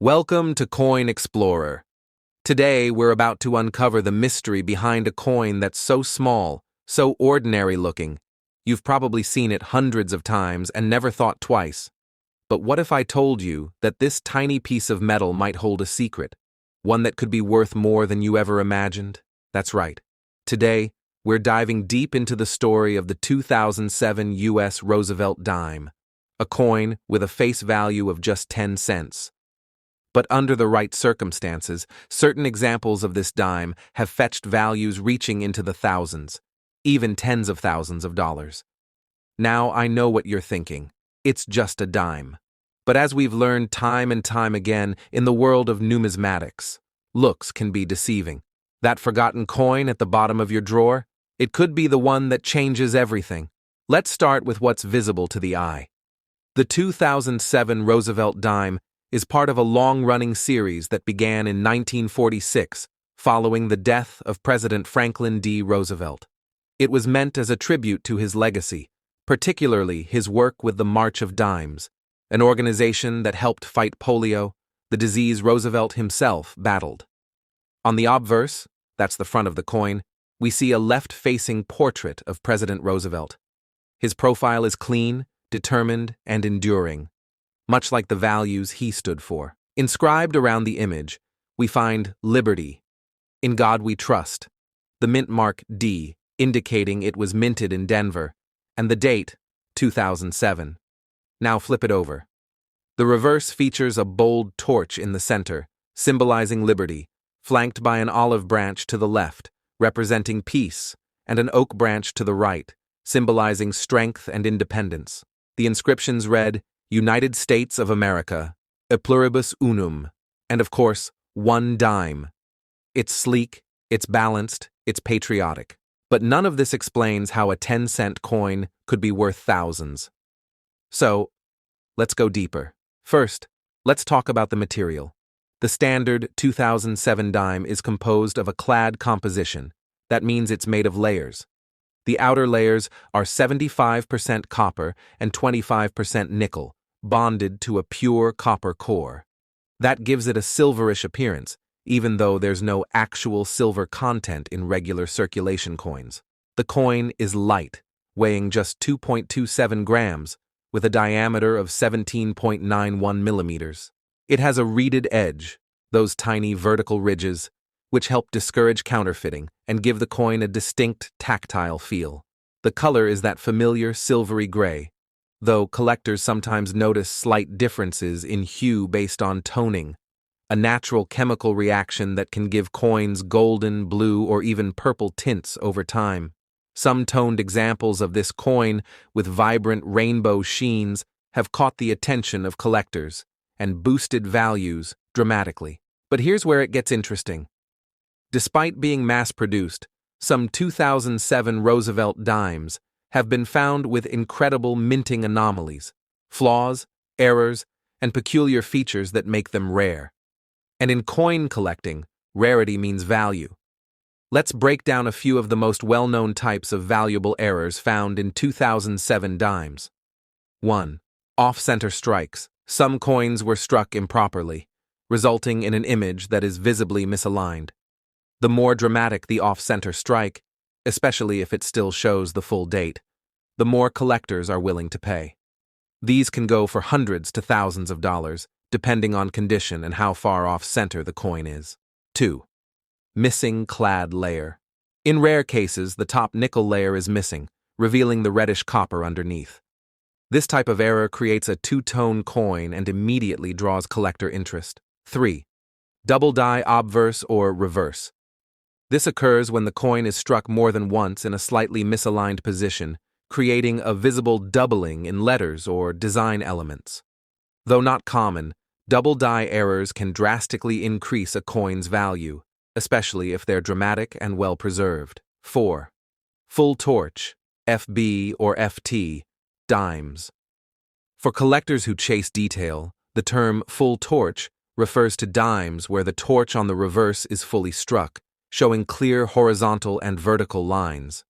Welcome to Coin Explorer. Today, we're about to uncover the mystery behind a coin that's so small, so ordinary looking. You've probably seen it hundreds of times and never thought twice. But what if I told you that this tiny piece of metal might hold a secret? One that could be worth more than you ever imagined? That's right. Today, we're diving deep into the story of the 2007 U.S. Roosevelt Dime, a coin with a face value of just 10 cents. But under the right circumstances, certain examples of this dime have fetched values reaching into the thousands, even tens of thousands of dollars. Now I know what you're thinking. It's just a dime. But as we've learned time and time again in the world of numismatics, looks can be deceiving. That forgotten coin at the bottom of your drawer? It could be the one that changes everything. Let's start with what's visible to the eye. The 2007 Roosevelt Dime is part of a long-running series that began in 1946, following the death of President Franklin D. Roosevelt. It was meant as a tribute to his legacy, particularly his work with the March of Dimes, an organization that helped fight polio, the disease Roosevelt himself battled. On the obverse, that's the front of the coin, we see a left-facing portrait of President Roosevelt. His profile is clean, determined, and enduring, much like the values he stood for. Inscribed around the image, we find Liberty, In God We Trust, the mint mark D, indicating it was minted in Denver, and the date, 2007. Now flip it over. The reverse features a bold torch in the center, symbolizing liberty, flanked by an olive branch to the left, representing peace, and an oak branch to the right, symbolizing strength and independence. The inscriptions read, United States of America, e pluribus unum, and of course, one dime. It's sleek, it's balanced, it's patriotic. But none of this explains how a 10-cent coin could be worth thousands. So, let's go deeper. First, let's talk about the material. The standard 2007 dime is composed of a clad composition. That means it's made of layers. The outer layers are 75% copper and 25% nickel, bonded to a pure copper core. That gives it a silverish appearance, even though there's no actual silver content in regular circulation coins. The coin is light, weighing just 2.27 grams, with a diameter of 17.91 millimeters. It has a reeded edge, those tiny vertical ridges, which help discourage counterfeiting and give the coin a distinct tactile feel. The color is that familiar silvery gray, though collectors sometimes notice slight differences in hue based on toning, a natural chemical reaction that can give coins golden, blue, or even purple tints over time. Some toned examples of this coin with vibrant rainbow sheens have caught the attention of collectors and boosted values dramatically. But here's where it gets interesting. Despite being mass-produced, some 2007 Roosevelt dimes have been found with incredible minting anomalies, flaws, errors, and peculiar features that make them rare. And in coin collecting, rarity means value. Let's break down a few of the most well-known types of valuable errors found in 2007 dimes. 1. Off-center strikes. Some coins were struck improperly, resulting in an image that is visibly misaligned. The more dramatic the off-center strike, especially if it still shows the full date, the more collectors are willing to pay. These can go for hundreds to thousands of dollars, depending on condition and how far off-center the coin is. 2. Missing clad layer. In rare cases, the top nickel layer is missing, revealing the reddish copper underneath. This type of error creates a two-tone coin and immediately draws collector interest. 3. Double die obverse or reverse. This occurs when the coin is struck more than once in a slightly misaligned position, creating a visible doubling in letters or design elements. Though not common, double die errors can drastically increase a coin's value, especially if they're dramatic and well-preserved. 4. Full torch, FB or FT, dimes. For collectors who chase detail, the term full torch refers to dimes where the torch on the reverse is fully struck, showing clear horizontal and vertical lines.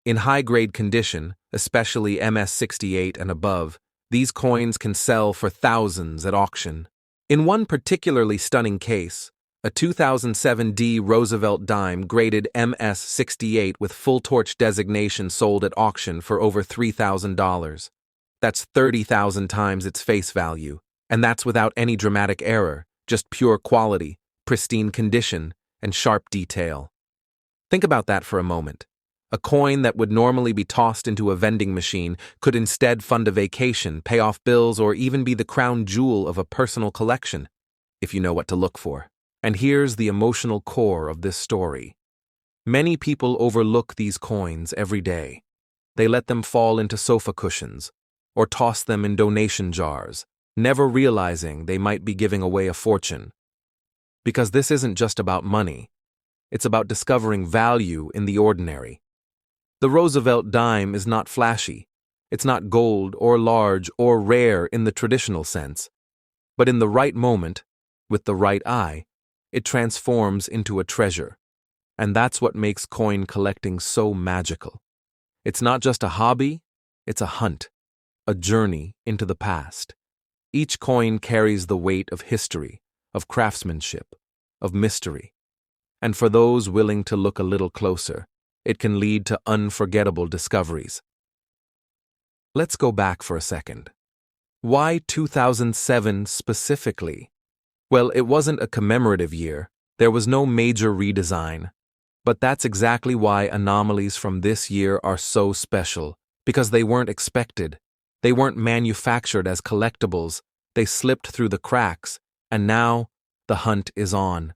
In high-grade condition, especially MS-68 and above, these coins can sell for thousands at auction. In one particularly stunning case, a 2007 Roosevelt Dime graded MS-68 with full torch designation sold at auction for over $3,000. That's 30,000 times its face value, and that's without any dramatic error, just pure quality, pristine condition, and sharp detail. Think about that for a moment. A coin that would normally be tossed into a vending machine could instead fund a vacation, pay off bills, or even be the crown jewel of a personal collection, if you know what to look for. And here's the emotional core of this story. Many people overlook these coins every day. They let them fall into sofa cushions, or toss them in donation jars, never realizing they might be giving away a fortune. Because this isn't just about money. It's about discovering value in the ordinary. The Roosevelt Dime is not flashy. It's not gold or large or rare in the traditional sense. But in the right moment, with the right eye, it transforms into a treasure. And that's what makes coin collecting so magical. It's not just a hobby, it's a hunt, a journey into the past. Each coin carries the weight of history, of craftsmanship, of mystery. And for those willing to look a little closer, it can lead to unforgettable discoveries. Let's go back for a second. Why 2007 specifically? Well, it wasn't a commemorative year. There was no major redesign. But that's exactly why anomalies from this year are so special, because they weren't expected. They weren't manufactured as collectibles. They slipped through the cracks, and now the hunt is on.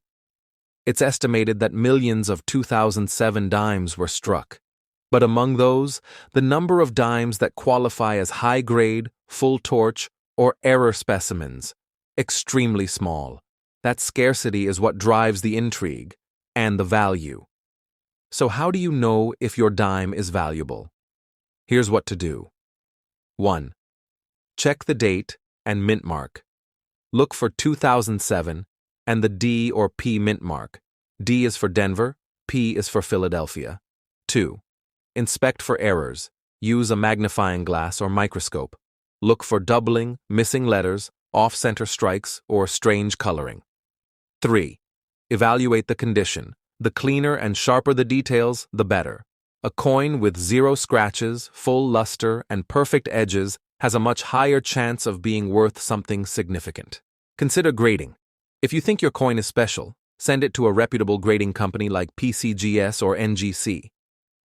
It's estimated that millions of 2007 dimes were struck. But among those, the number of dimes that qualify as high-grade, full torch, or error specimens, extremely small. That scarcity is what drives the intrigue and the value. So how do you know if your dime is valuable? Here's what to do. 1. Check the date and mint mark. Look for 2007 and the D or P mint mark. D is for Denver, P is for Philadelphia. 2. Inspect for errors. Use a magnifying glass or microscope. Look for doubling, missing letters, off-center strikes, or strange coloring. 3. Evaluate the condition. The cleaner and sharper the details, the better. A coin with 0 scratches, full luster, and perfect edges has a much higher chance of being worth something significant. Consider grading. If you think your coin is special, send it to a reputable grading company like PCGS or NGC.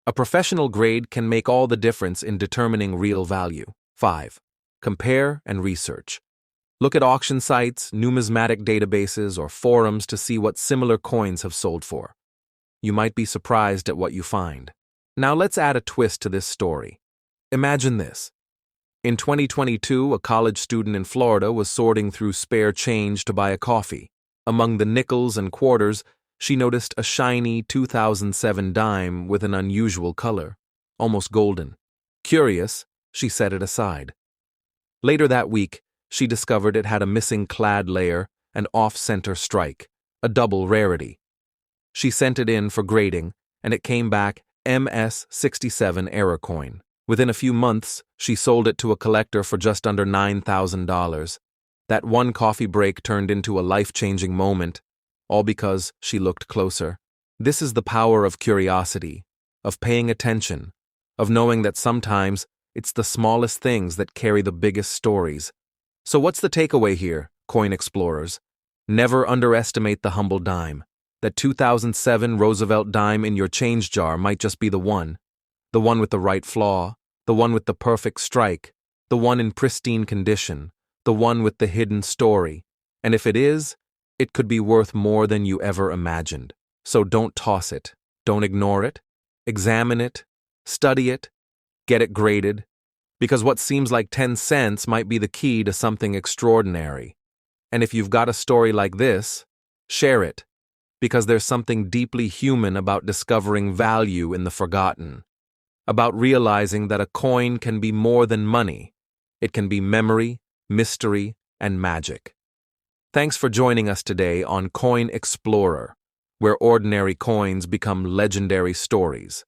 A professional grade can make all the difference in determining real value. 5. Compare and research. Look at auction sites, numismatic databases, or forums to see what similar coins have sold for. You might be surprised at what you find. Now let's add a twist to this story. Imagine this. In 2022, a college student in Florida was sorting through spare change to buy a coffee. Among the nickels and quarters, she noticed a shiny 2007 dime with an unusual color, almost golden. Curious, she set it aside. Later that week, she discovered it had a missing clad layer and off-center strike, a double rarity. She sent it in for grading, and it came back MS-67 error coin. Within a few months, she sold it to a collector for just under $9,000. That one coffee break turned into a life-changing moment, all because she looked closer. This is the power of curiosity, of paying attention, of knowing that sometimes it's the smallest things that carry the biggest stories. So what's the takeaway here, coin explorers? Never underestimate the humble dime. That 2007 Roosevelt dime in your change jar might just be the one with the right flaw, the one with the perfect strike, the one in pristine condition, the one with the hidden story. And if it is, it could be worth more than you ever imagined. So don't toss it, don't ignore it, examine it, study it, get it graded, because what seems like 10 cents might be the key to something extraordinary. And if you've got a story like this, share it, because there's something deeply human about discovering value in the forgotten, about realizing that a coin can be more than money. It can be memory, mystery, and magic. Thanks for joining us today on Coin Explorer, where ordinary coins become legendary stories.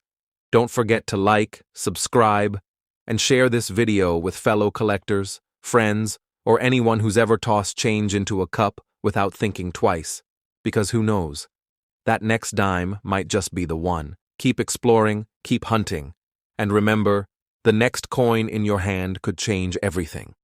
Don't forget to like, subscribe, and share this video with fellow collectors, friends, or anyone who's ever tossed change into a cup without thinking twice. Because who knows? That next dime might just be the one. Keep exploring, keep hunting. And remember, the next coin in your hand could change everything.